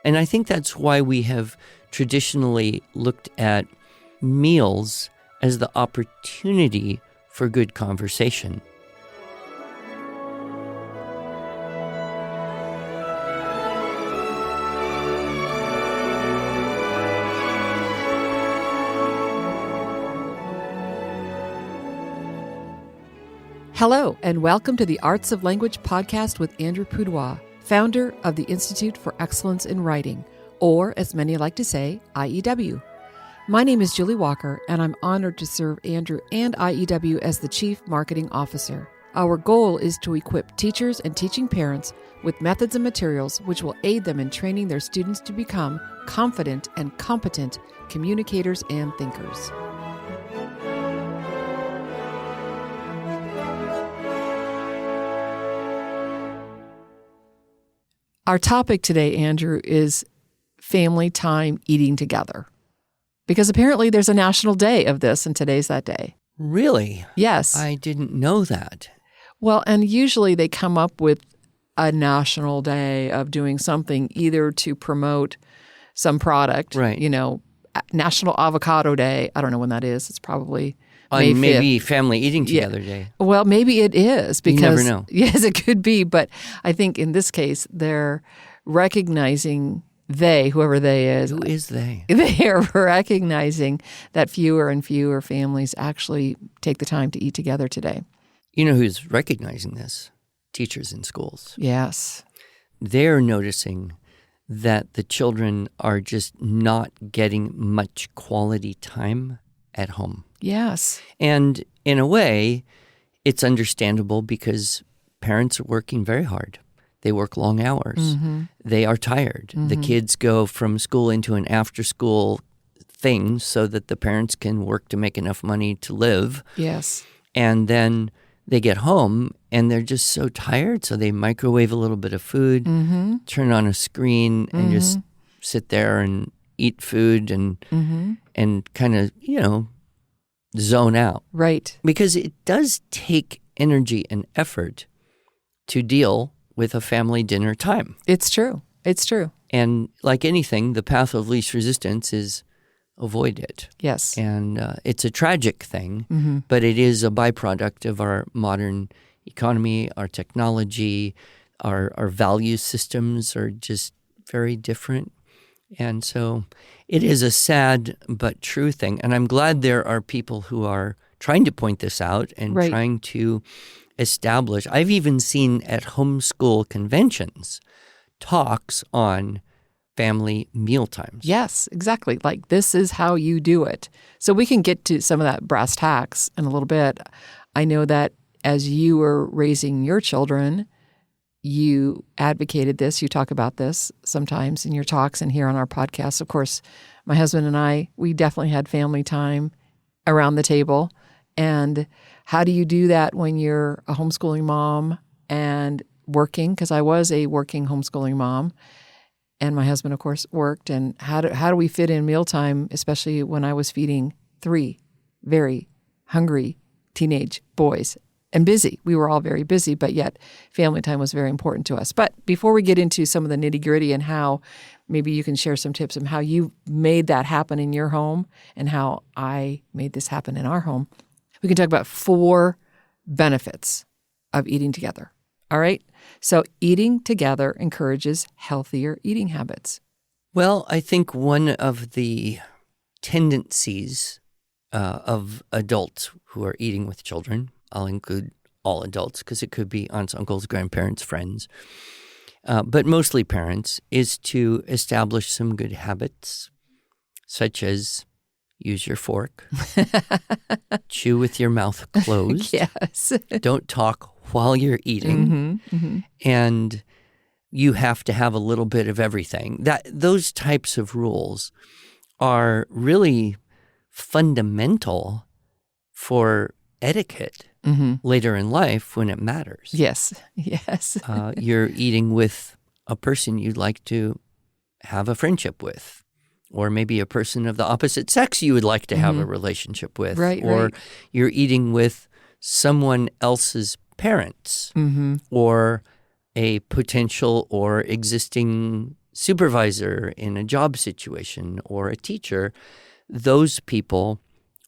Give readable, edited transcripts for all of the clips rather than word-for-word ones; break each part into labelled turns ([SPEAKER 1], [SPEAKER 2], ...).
[SPEAKER 1] And I think that's why we have traditionally looked at meals as the opportunity for good conversation.
[SPEAKER 2] Hello, and welcome to the Arts of Language podcast with Andrew Pudewa, founder of the Institute for Excellence in Writing, or as many like to say, IEW. My name is Julie Walker, and I'm honored to serve Andrew and IEW as the Chief Marketing Officer. Our goal is to equip teachers and teaching parents with methods and materials which will aid them in training their students to become confident and competent communicators and thinkers. Our topic today, Andrew, is family time eating together. Because apparently there's a national day of this, and today's that day.
[SPEAKER 1] Really?
[SPEAKER 2] Yes.
[SPEAKER 1] I didn't know that.
[SPEAKER 2] Well, and usually they come up with a national day of doing something either to promote some product.
[SPEAKER 1] Right.
[SPEAKER 2] You know, National Avocado Day. I don't know when that is. It's probably
[SPEAKER 1] On
[SPEAKER 2] May 5th.
[SPEAKER 1] maybe Family Eating Together Day.
[SPEAKER 2] Well, maybe it is because
[SPEAKER 1] You never know.
[SPEAKER 2] Yes, it could be, but I think in this case they're recognizing whoever they is.
[SPEAKER 1] Who is they?
[SPEAKER 2] They are recognizing that fewer and fewer families actually take the time to eat together today.
[SPEAKER 1] You know who's recognizing this? Teachers in schools.
[SPEAKER 2] Yes.
[SPEAKER 1] They're noticing that the children are just not getting much quality time at home.
[SPEAKER 2] Yes.
[SPEAKER 1] And in a way, it's understandable because parents are working very hard. They work long hours.
[SPEAKER 2] Mm-hmm.
[SPEAKER 1] They are tired. The kids go from school into an after-school thing so that the parents can work to make enough money to live.
[SPEAKER 2] Yes.
[SPEAKER 1] And then they get home and they're just so tired, so they microwave a little bit of food, turn on a screen, and just sit there and eat food and kind of, zone out.
[SPEAKER 2] Right.
[SPEAKER 1] Because it does take energy and effort to deal with a family dinner time.
[SPEAKER 2] It's true. It's true.
[SPEAKER 1] And like anything, the path of least resistance is avoid it.
[SPEAKER 2] Yes.
[SPEAKER 1] And it's a tragic thing, but it is a byproduct of our modern economy, our technology, our value systems are just very different. And so it is a sad but true thing. And I'm glad there are people who are trying to point this out and
[SPEAKER 2] Right.
[SPEAKER 1] trying to establish. I've even seen at homeschool conventions talks on family meal times.
[SPEAKER 2] Yes, exactly. Like this is how you do it. So we can get to some of that brass tacks in a little bit. I know that as you were raising your children, you advocated this. You talk about this sometimes in your talks and here on our podcast. Of course, my husband and I, we definitely had family time around the table. And how do you do that when you're a homeschooling mom and working? Because I was a working homeschooling mom. And my husband, of course, worked. And how do we fit in mealtime, especially when I was feeding 3 very hungry teenage boys and busy. We were all very busy, but yet family time was very important to us. But before we get into some of the nitty-gritty and how maybe you can share some tips on how you made that happen in your home and how I made this happen in our home, we can talk about 4 benefits of eating together. All right? So eating together encourages healthier eating habits.
[SPEAKER 1] Well, I think one of the tendencies of adults who are eating with children, I'll include all adults because it could be aunts, uncles, grandparents, friends, but mostly parents, is to establish some good habits, such as use your fork, chew with your mouth closed,
[SPEAKER 2] Yes.
[SPEAKER 1] don't talk while you're eating, and you have to have a little bit of everything. Those types of rules are really fundamental for etiquette later in life when it matters.
[SPEAKER 2] Yes. Yes.
[SPEAKER 1] You're eating with a person you'd like to have a friendship with, or maybe a person of the opposite sex you would like to have a relationship with,
[SPEAKER 2] Right,
[SPEAKER 1] or
[SPEAKER 2] right.
[SPEAKER 1] you're eating with someone else's parents or a potential or existing supervisor in a job situation or a teacher, those people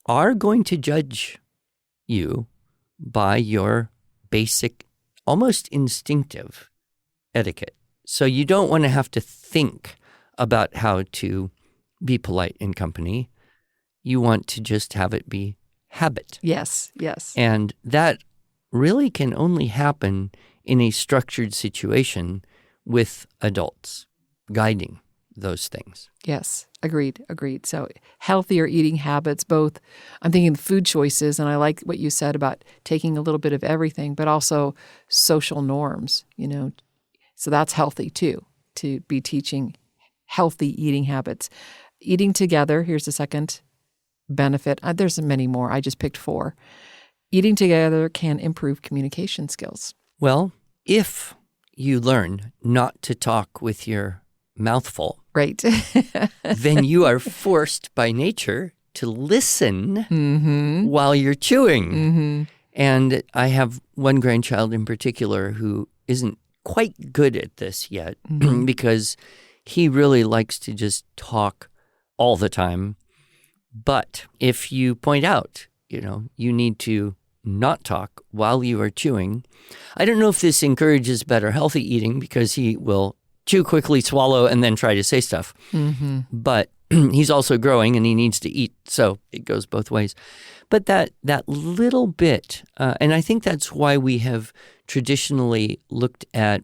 [SPEAKER 1] are going to judge you by your basic, almost instinctive etiquette. So you don't want to have to think about how to be polite in company. You want to just have it be habit.
[SPEAKER 2] Yes, yes.
[SPEAKER 1] And that really can only happen in a structured situation with adults guiding those things.
[SPEAKER 2] Yes, agreed. So healthier eating habits, both, I'm thinking food choices, and I like what you said about taking a little bit of everything, but also social norms, So that's healthy too, to be teaching healthy eating habits. Eating together, here's the second benefit. There's many more. I just picked 4. Eating together can improve communication skills.
[SPEAKER 1] Well, if you learn not to talk with your mouth full,
[SPEAKER 2] right,
[SPEAKER 1] then you are forced by nature to listen while you're chewing. And I have one grandchild in particular who isn't quite good at this yet because he really likes to just talk all the time. But if you point out, you need to not talk while you are chewing. I don't know if this encourages better healthy eating because he will chew quickly, swallow, and then try to say stuff. But he's also growing and he needs to eat, so it goes both ways. But that little bit, and I think that's why we have traditionally looked at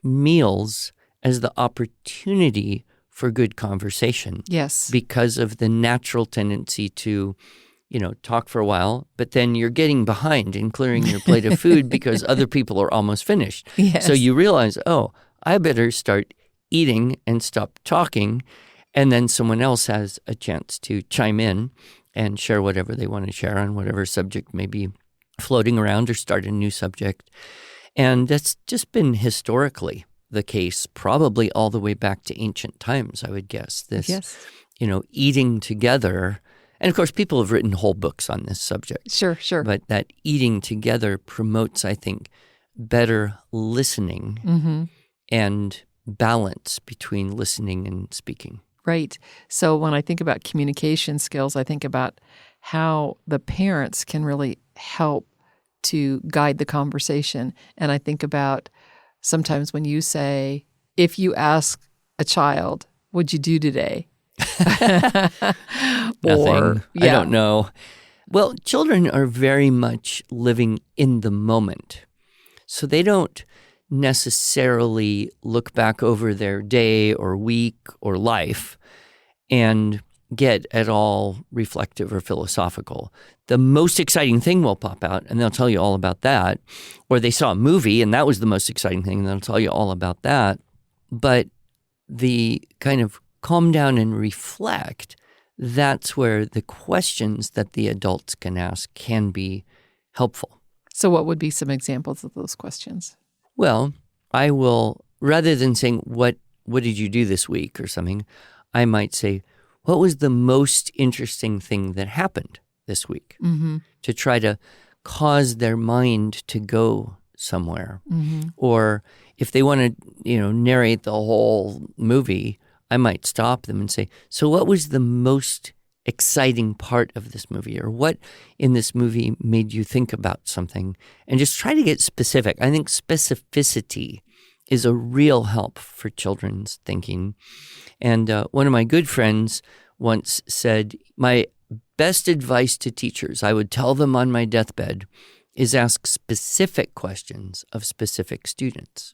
[SPEAKER 1] meals as the opportunity for good conversation.
[SPEAKER 2] Yes.
[SPEAKER 1] Because of the natural tendency to talk for a while, but then you're getting behind in clearing your plate of food because other people are almost finished.
[SPEAKER 2] Yes.
[SPEAKER 1] So you realize, I better start eating and stop talking, and then someone else has a chance to chime in and share whatever they want to share on whatever subject may be floating around or start a new subject. And that's just been historically the case, probably all the way back to ancient times, I would guess. This,
[SPEAKER 2] yes.
[SPEAKER 1] Eating together. And of course, people have written whole books on this subject.
[SPEAKER 2] Sure.
[SPEAKER 1] But that eating together promotes, I think, better listening and balance between listening and speaking.
[SPEAKER 2] Right. So when I think about communication skills, I think about how the parents can really help to guide the conversation. And I think about sometimes when you say, if you ask a child, what'd you do today?
[SPEAKER 1] Nothing. I don't know. Well, children are very much living in the moment. So they don't necessarily look back over their day or week or life and get at all reflective or philosophical. The most exciting thing will pop out and they'll tell you all about that. Or they saw a movie and that was the most exciting thing and they'll tell you all about that. But the kind of calm down and reflect, that's where the questions that the adults can ask can be helpful.
[SPEAKER 2] So what would be some examples of those questions?
[SPEAKER 1] Well, I will, rather than saying, what did you do this week or something, I might say, what was the most interesting thing that happened this week? To try to cause their mind to go somewhere. Or if they want to, narrate the whole movie, I might stop them and say, so what was the most exciting part of this movie? Or what in this movie made you think about something? And just try to get specific. I think specificity is a real help for children's thinking. And one of my good friends once said, my best advice to teachers, I would tell them on my deathbed, is ask specific questions of specific students.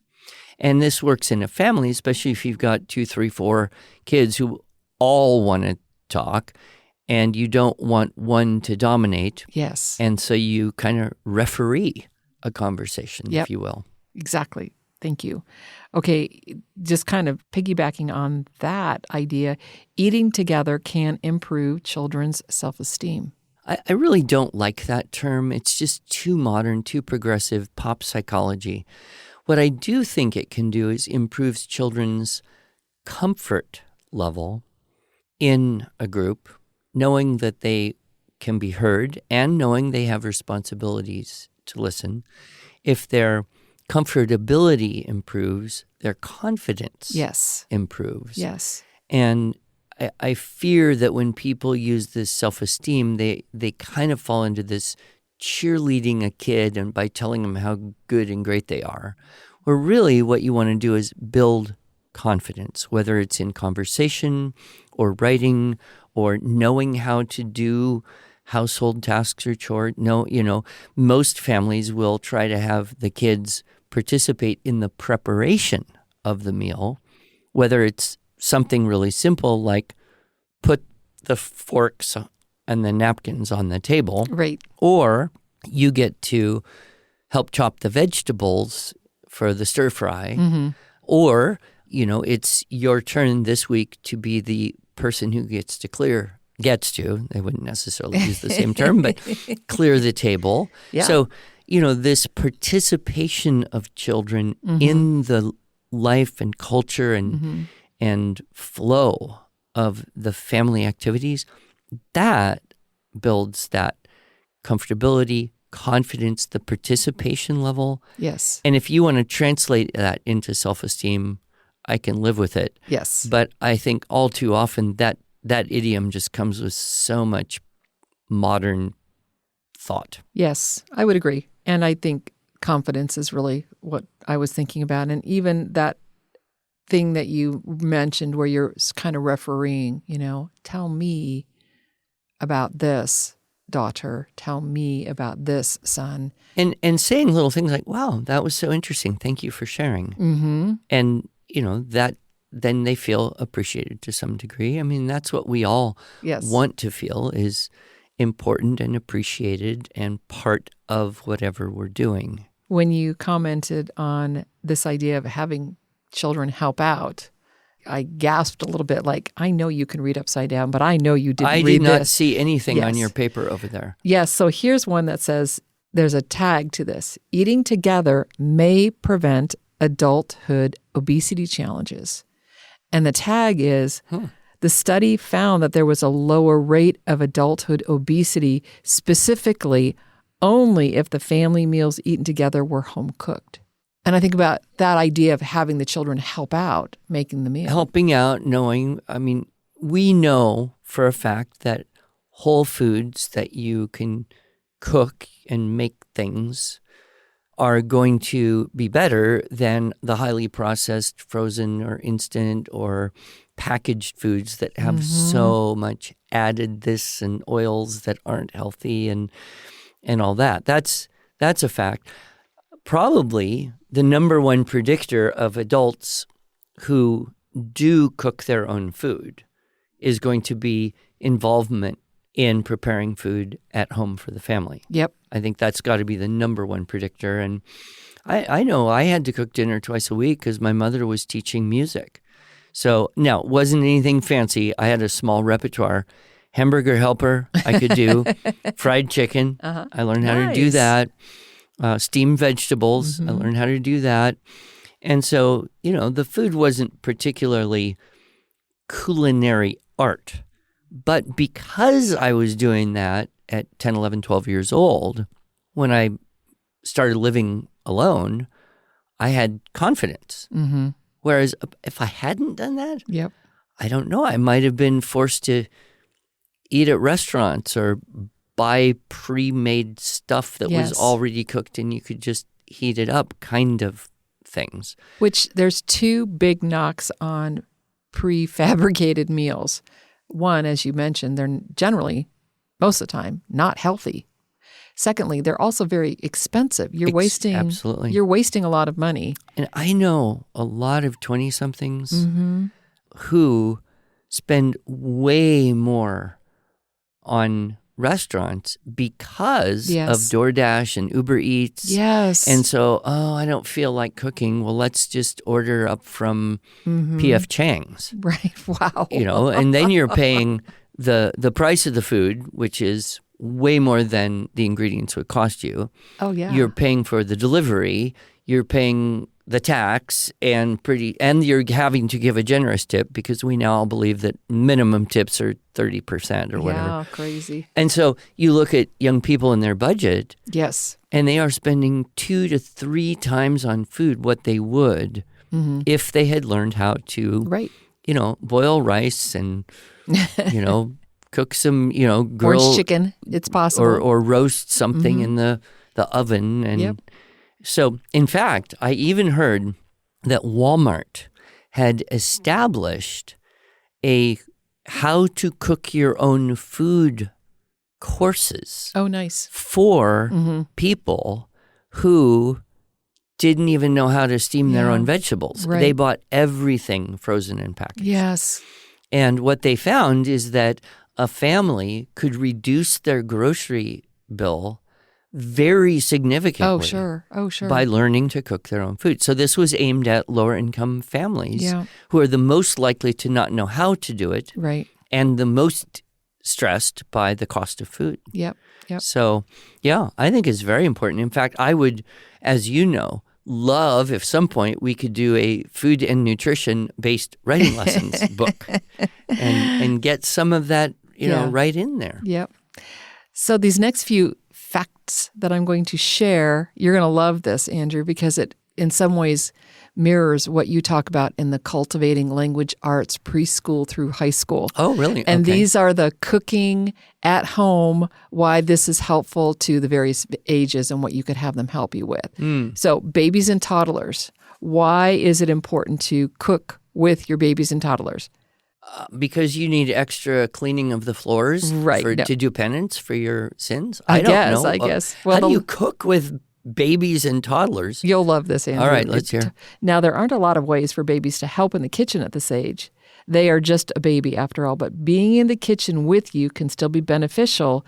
[SPEAKER 1] And this works in a family, especially if you've got 2, 3, 4 kids who all want to talk and you don't want one to dominate.
[SPEAKER 2] Yes.
[SPEAKER 1] And so you kind of referee a conversation, if you will.
[SPEAKER 2] Exactly. Thank you. Okay, just kind of piggybacking on that idea, eating together can improve children's self-esteem.
[SPEAKER 1] I really don't like that term. It's just too modern, too progressive, pop psychology. What I do think it can do is improves children's comfort level in a group, knowing that they can be heard and knowing they have responsibilities to listen. If they're comfortability improves, their confidence improves.
[SPEAKER 2] Yes.
[SPEAKER 1] And I fear that when people use this self-esteem, they kind of fall into this cheerleading a kid and by telling them how good and great they are. Where really what you want to do is build confidence, whether it's in conversation or writing or knowing how to do household tasks or chores. Most families will try to have the kids participate in the preparation of the meal, whether it's something really simple like put the forks and the napkins on the table.
[SPEAKER 2] Right.
[SPEAKER 1] Or you get to help chop the vegetables for the stir fry.
[SPEAKER 2] Mm-hmm.
[SPEAKER 1] Or, it's your turn this week to be the person who they wouldn't necessarily use the same term, but clear the table.
[SPEAKER 2] Yeah.
[SPEAKER 1] So, this participation of children in the life and culture and flow of the family activities, that builds that comfortability, confidence, the participation level.
[SPEAKER 2] Yes.
[SPEAKER 1] And if you want to translate that into self-esteem, I can live with it.
[SPEAKER 2] Yes.
[SPEAKER 1] But I think all too often that idiom just comes with so much modern thought.
[SPEAKER 2] Yes, I would agree. And I think confidence is really what I was thinking about. And even that thing that you mentioned where you're kind of refereeing, tell me about this, daughter. Tell me about this, son.
[SPEAKER 1] And saying little things like, wow, that was so interesting. Thank you for sharing.
[SPEAKER 2] Mm-hmm.
[SPEAKER 1] And, that then they feel appreciated to some degree. I mean, that's what we all want to feel is important and appreciated and part of whatever we're doing.
[SPEAKER 2] When you commented on this idea of having children help out, I gasped a little bit like, I know you can read upside down, but I know you didn't read this.
[SPEAKER 1] I did not see anything on your paper over there.
[SPEAKER 2] Yes, so here's one that says, there's a tag to this. Eating together may prevent adulthood obesity challenges. And the tag is, the study found that there was a lower rate of adulthood obesity, specifically only if the family meals eaten together were home cooked. And I think about that idea of having the children help out making the meal.
[SPEAKER 1] Helping out, we know for a fact that whole foods that you can cook and make things are going to be better than the highly processed, frozen or instant or packaged foods that have so much added this and oils that aren't healthy and all that. That's a fact. Probably the number one predictor of adults who do cook their own food is going to be involvement in preparing food at home for the family.
[SPEAKER 2] Yep.
[SPEAKER 1] I think that's got to be the number one predictor. And I know I had to cook dinner twice a week because my mother was teaching music. So now, it wasn't anything fancy. I had a small repertoire. Hamburger helper I could do. Fried chicken. I learned how to do that. Steamed vegetables. I learned how to do that. And so, the food wasn't particularly culinary art. But because I was doing that at 10, 11, 12 years old, when I started living alone, I had confidence.
[SPEAKER 2] Mm-hmm.
[SPEAKER 1] Whereas if I hadn't done that,
[SPEAKER 2] yep,
[SPEAKER 1] I don't know. I might have been forced to eat at restaurants or buy pre-made stuff that was already cooked and you could just heat it up kind of things.
[SPEAKER 2] Which there's two big knocks on prefabricated meals. One, as you mentioned, they're generally, most of the time, not healthy. Secondly, they're also very expensive. You're wasting a lot of money.
[SPEAKER 1] And I know a lot of 20-somethings who spend way more on restaurants because of DoorDash and Uber Eats.
[SPEAKER 2] Yes.
[SPEAKER 1] And so, I don't feel like cooking. Well, let's just order up from P.F. Chang's.
[SPEAKER 2] Right. Wow.
[SPEAKER 1] And then you're paying the price of the food, which is way more than the ingredients would cost you.
[SPEAKER 2] Oh, yeah.
[SPEAKER 1] You're paying for the delivery. You're paying the tax and you're having to give a generous tip because we now all believe that minimum tips are 30% or whatever.
[SPEAKER 2] Yeah, crazy.
[SPEAKER 1] And so you look at young people and their budget.
[SPEAKER 2] Yes.
[SPEAKER 1] And they are spending 2 to 3 times on food what they would if they had learned how to,
[SPEAKER 2] right.
[SPEAKER 1] Boil rice and, cook some, grill
[SPEAKER 2] orange chicken. It's possible.
[SPEAKER 1] Or roast something in the oven. And so, in fact, I even heard that Walmart had established a how to cook your own food courses.
[SPEAKER 2] Oh, nice.
[SPEAKER 1] For people who didn't even know how to steam their own vegetables.
[SPEAKER 2] Right.
[SPEAKER 1] They bought everything frozen in packets.
[SPEAKER 2] Yes.
[SPEAKER 1] And what they found is that a family could reduce their grocery bill very significantly.
[SPEAKER 2] Oh, sure.
[SPEAKER 1] By learning to cook their own food. So this was aimed at lower income families who are the most likely to not know how to do it.
[SPEAKER 2] Right.
[SPEAKER 1] And the most stressed by the cost of food.
[SPEAKER 2] Yep.
[SPEAKER 1] So, I think it's very important. In fact, I would, as you know, love if some point we could do a food and nutrition based writing lessons book and get some of that, right in there.
[SPEAKER 2] Yep. So these next few facts that I'm going to share, you're going to love this, Andrew, because it in some ways mirrors what you talk about in the Cultivating Language Arts preschool through high school.
[SPEAKER 1] Oh, really?
[SPEAKER 2] And
[SPEAKER 1] okay.
[SPEAKER 2] These are the cooking at home, why this is helpful to the various ages and what you could have them help you with. So babies and toddlers, why is it important to cook with your babies and toddlers?
[SPEAKER 1] Because you need extra cleaning of the floors to do penance for your sins? I don't know.
[SPEAKER 2] I guess.
[SPEAKER 1] How do you cook with babies and toddlers?
[SPEAKER 2] You'll love this, Andrew.
[SPEAKER 1] All right, let's hear.
[SPEAKER 2] Now, there aren't a lot of ways for babies to help in the kitchen at this age. They are just a baby after all, but being in the kitchen with you can still be beneficial.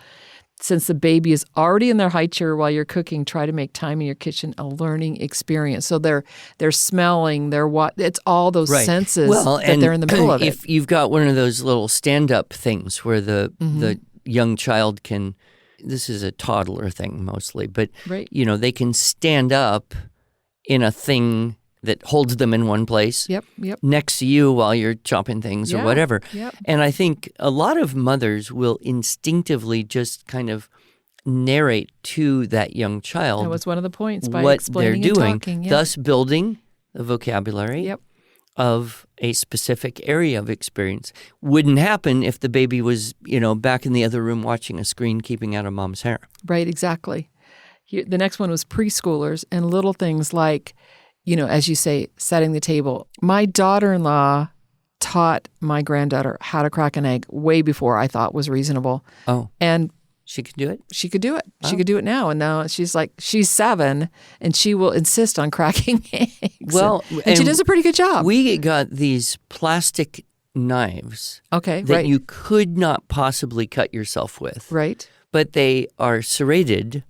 [SPEAKER 2] Since the baby is already in their high chair while you're cooking, try to make time in your kitchen a learning experience. So they're smelling, it's all those senses that they're in the middle of it.
[SPEAKER 1] If you've got one of those little stand-up things where the young child can, this is a toddler thing mostly, but they can stand up in a thing that holds them in one place next to you while you're chopping things or whatever.
[SPEAKER 2] Yep.
[SPEAKER 1] And I think a lot of mothers will instinctively just kind of narrate to that young child
[SPEAKER 2] that was one of the points by
[SPEAKER 1] what
[SPEAKER 2] explaining
[SPEAKER 1] they're doing,
[SPEAKER 2] and talking.
[SPEAKER 1] thus building the vocabulary of a specific area of experience. Wouldn't happen if the baby was, back in the other room watching a screen keeping out of mom's hair.
[SPEAKER 2] Right, exactly. The next one was preschoolers and little things like, as you say, setting the table. My daughter-in-law taught my granddaughter how to crack an egg way before I thought was reasonable.
[SPEAKER 1] Oh.
[SPEAKER 2] And
[SPEAKER 1] she could do it?
[SPEAKER 2] She could do it.
[SPEAKER 1] Oh.
[SPEAKER 2] She could do it now. And now she's 7 and she will insist on cracking eggs.
[SPEAKER 1] Well,
[SPEAKER 2] and she does a pretty good job.
[SPEAKER 1] We got these plastic knives that you could not possibly cut yourself with.
[SPEAKER 2] Right.
[SPEAKER 1] But they are serrated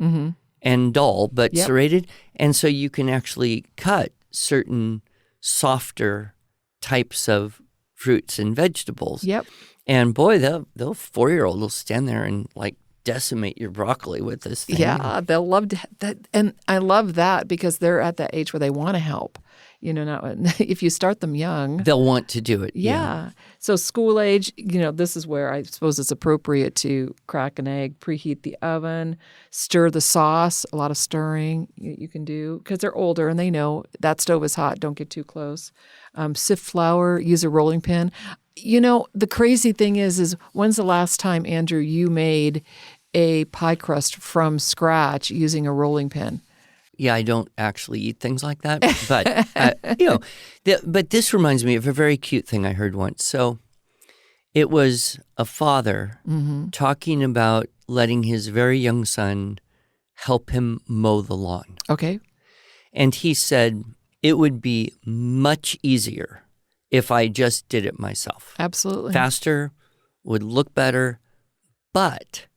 [SPEAKER 1] and dull, but serrated. And so you can actually cut certain softer types of fruits and vegetables.
[SPEAKER 2] Yep.
[SPEAKER 1] And boy, the 4-year-old will stand there and decimate your broccoli with this thing.
[SPEAKER 2] Yeah, they'll love that. And I love that because they're at that age where they want to help. If you start them young,
[SPEAKER 1] they'll want to do it.
[SPEAKER 2] Yeah. So school age, this is where I suppose it's appropriate to crack an egg, preheat the oven, stir the sauce, a lot of stirring you can do because they're older and they know that stove is hot. Don't get too close. Sift flour, use a rolling pin. The crazy thing is when's the last time, Andrew, you made a pie crust from scratch using a rolling pin?
[SPEAKER 1] Yeah, I don't actually eat things like that, but but this reminds me of a very cute thing I heard once. So it was a father talking about letting his very young son help him mow the lawn.
[SPEAKER 2] Okay.
[SPEAKER 1] And he said, it would be much easier if I just did it myself.
[SPEAKER 2] Absolutely.
[SPEAKER 1] Faster, would look better, but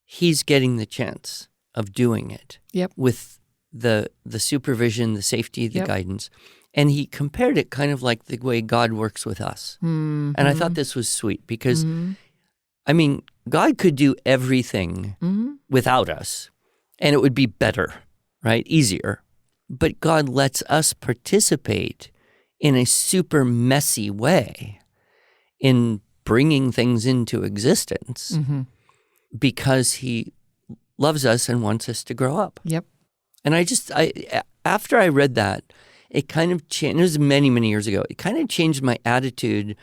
[SPEAKER 1] he's getting the chance of doing it with the supervision, the safety, the guidance. And he compared it kind of like the way God works with us. And I thought this was sweet because, God could do everything without us, and it would be better, right? Easier. but God lets us participate in a super messy way in bringing things into existence because he loves us and wants us to grow up.
[SPEAKER 2] Yep.
[SPEAKER 1] And after I read that, it kind of changed. It was many, many years ago. It kind of changed my attitude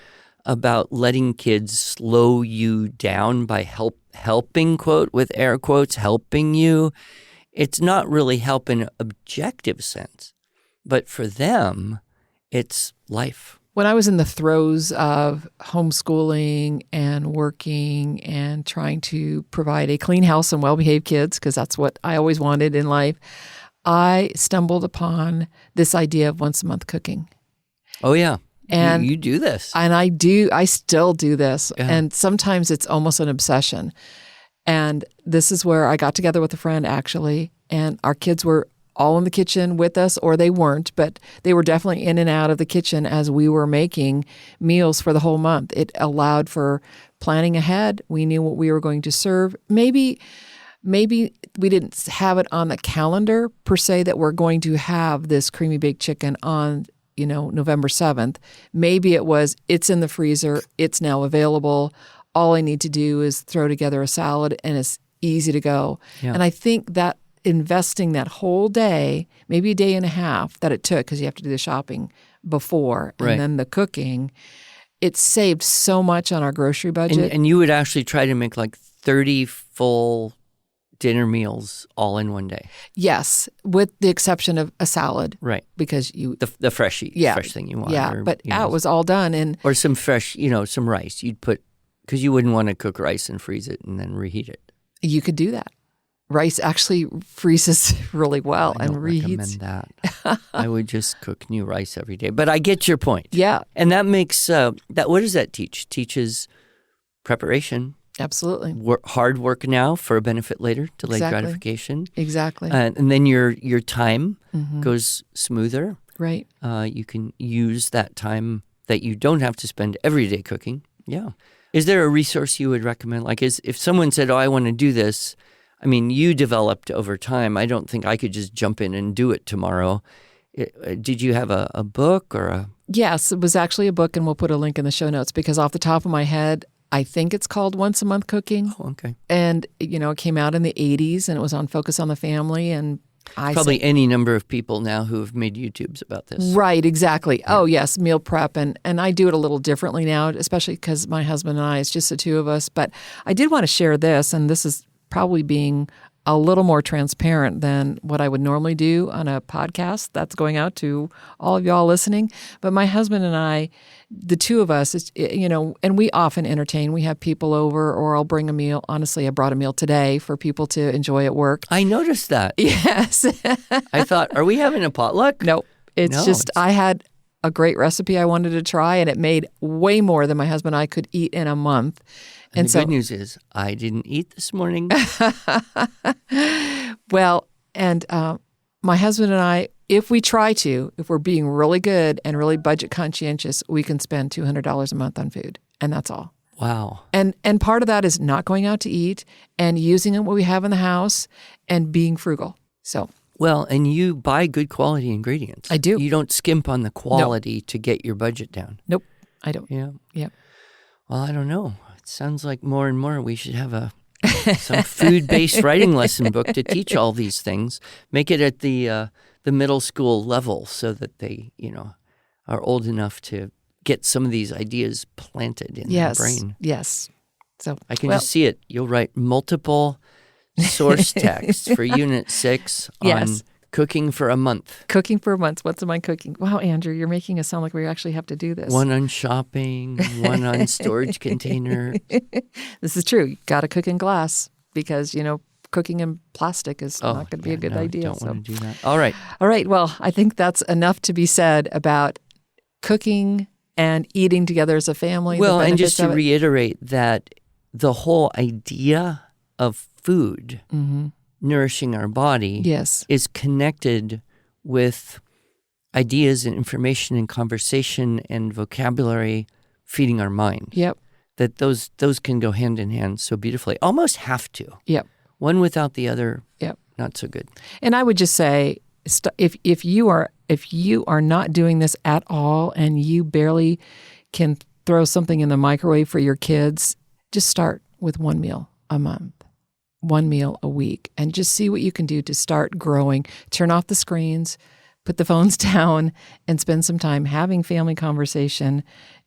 [SPEAKER 1] about letting kids slow you down by helping, quote, with air quotes, helping you. It's not really help in an objective sense, but for them, it's life.
[SPEAKER 2] When I was in the throes of homeschooling and working and trying to provide a clean house and well-behaved kids, because that's what I always wanted in life, I stumbled upon this idea of once a month cooking.
[SPEAKER 1] Oh, yeah.
[SPEAKER 2] And
[SPEAKER 1] you do this.
[SPEAKER 2] And I still do this.
[SPEAKER 1] Yeah.
[SPEAKER 2] And sometimes it's almost an obsession. And this is where I got together with a friend, actually, and our kids were all in the kitchen with us, or they weren't, but they were definitely in and out of the kitchen as we were making meals for the whole month. It allowed for planning ahead. We knew what we were going to serve. Maybe we didn't have it on the calendar per se that we're going to have this creamy baked chicken on, November 7th. Maybe it was, it's in the freezer, it's now available. All I need to do is throw together a salad and it's easy to go. Yeah. And I think that investing that whole day, maybe a day and a half that it took, because you have to do the shopping before and then the cooking, it saved so much on our grocery budget.
[SPEAKER 1] And you would actually try to make like 30 full dinner meals all in one day.
[SPEAKER 2] Yes, with the exception of a salad.
[SPEAKER 1] Right.
[SPEAKER 2] Because you...
[SPEAKER 1] The fresh thing you want.
[SPEAKER 2] Yeah, but it was all done.
[SPEAKER 1] Or some fresh, some rice. You'd put, because you wouldn't want to cook rice and freeze it and then reheat it.
[SPEAKER 2] You could do that. Rice actually freezes really well and
[SPEAKER 1] I
[SPEAKER 2] reheats.
[SPEAKER 1] don't recommend that. I would just cook new rice every day. But I get your point.
[SPEAKER 2] Yeah.
[SPEAKER 1] And that makes, what does that teach? Teaches preparation.
[SPEAKER 2] Absolutely.
[SPEAKER 1] Hard work now for a benefit later, delayed gratification.
[SPEAKER 2] Exactly.
[SPEAKER 1] And then your time goes smoother.
[SPEAKER 2] Right.
[SPEAKER 1] You can use that time that you don't have to spend every day cooking. Yeah. Is there a resource you would recommend? Like, if someone said, I want to do this, I mean, you developed over time. I don't think I could just jump in and do it tomorrow. Did you have a book or a...
[SPEAKER 2] Yes, it was actually a book, and we'll put a link in the show notes, because off the top of my head, I think it's called Once a Month Cooking.
[SPEAKER 1] Oh, okay.
[SPEAKER 2] And, it came out in the 80s, and it was on Focus on the Family, and
[SPEAKER 1] probably any number of people now who have made YouTubes about this.
[SPEAKER 2] Right, exactly. Yeah. Oh, yes, meal prep. And I do it a little differently now, especially because my husband and I, it's just the two of us. But I did want to share this, and this is probably being a little more transparent than what I would normally do on a podcast that's going out to all of y'all listening. But my husband and I, the two of us, and we often entertain. We have people over, or I'll bring a meal. Honestly, I brought a meal today for people to enjoy at work.
[SPEAKER 1] I noticed that.
[SPEAKER 2] Yes.
[SPEAKER 1] I thought, are we having a potluck?
[SPEAKER 2] Nope. I had a great recipe I wanted to try, and it made way more than my husband and I could eat in a month.
[SPEAKER 1] And the good news is I didn't eat this morning.
[SPEAKER 2] Well, and my husband and I, if we're being really good and really budget conscientious, we can spend $200 a month on food, and that's all.
[SPEAKER 1] Wow.
[SPEAKER 2] And part of that is not going out to eat and using what we have in the house and being frugal. So.
[SPEAKER 1] Well, and you buy good quality ingredients.
[SPEAKER 2] I do.
[SPEAKER 1] You don't skimp on the quality to get your budget down.
[SPEAKER 2] Nope, I don't.
[SPEAKER 1] Yeah.
[SPEAKER 2] Yep.
[SPEAKER 1] Well, I don't know. It sounds like more and more we should have some food-based writing lesson book to teach all these things. Make it at the middle school level so that they, are old enough to get some of these ideas planted in their brain.
[SPEAKER 2] Yes. So
[SPEAKER 1] I can just see it. You'll write multiple source texts for Unit 6 on cooking for a month.
[SPEAKER 2] Cooking for a month. What's am I cooking? Wow, Andrew, you're making us sound like we actually have to do this.
[SPEAKER 1] One on shopping, one on storage container.
[SPEAKER 2] This is true. You got to cook in glass because, cooking in plastic is not going to be a good idea.
[SPEAKER 1] Don't want to do that. All right.
[SPEAKER 2] Well, I think that's enough to be said about cooking and eating together as a family.
[SPEAKER 1] Well, and just to reiterate that the whole idea of food nourishing our body is connected with ideas and information and conversation and vocabulary feeding our mind.
[SPEAKER 2] Yep.
[SPEAKER 1] That those can go hand in hand so beautifully. Almost have to.
[SPEAKER 2] Yep.
[SPEAKER 1] One without the other, not so good.
[SPEAKER 2] And I would just say, If you are not doing this at all and you barely can throw something in the microwave for your kids, just start with one meal a month, one meal a week, and just see what you can do to start growing. Turn off the screens, put the phones down, and spend some time having family conversation,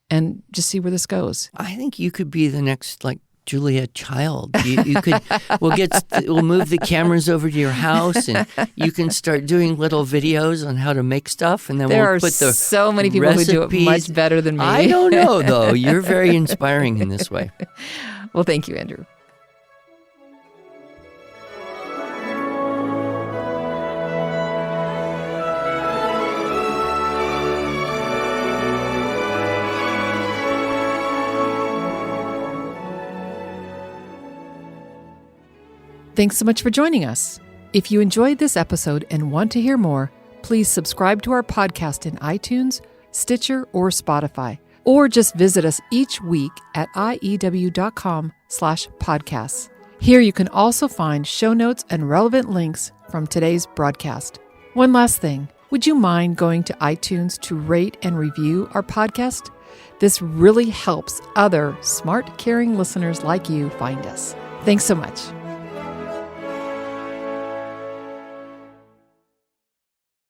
[SPEAKER 2] and just see where this goes.
[SPEAKER 1] I think you could be the next, Julia Child. You could. We'll move the cameras over to your house, and you can start doing little videos on how to make stuff, and then we'll put the
[SPEAKER 2] so many people who do it much better than me.
[SPEAKER 1] I don't know, though. You're very inspiring in this way.
[SPEAKER 2] Well, thank you, Andrew. Thanks so much for joining us. If you enjoyed this episode and want to hear more, please subscribe to our podcast in iTunes, Stitcher, or Spotify, or just visit us each week at iew.com/podcasts. Here you can also find show notes and relevant links from today's broadcast. One last thing, would you mind going to iTunes to rate and review our podcast? This really helps other smart, caring listeners like you find us. Thanks so much.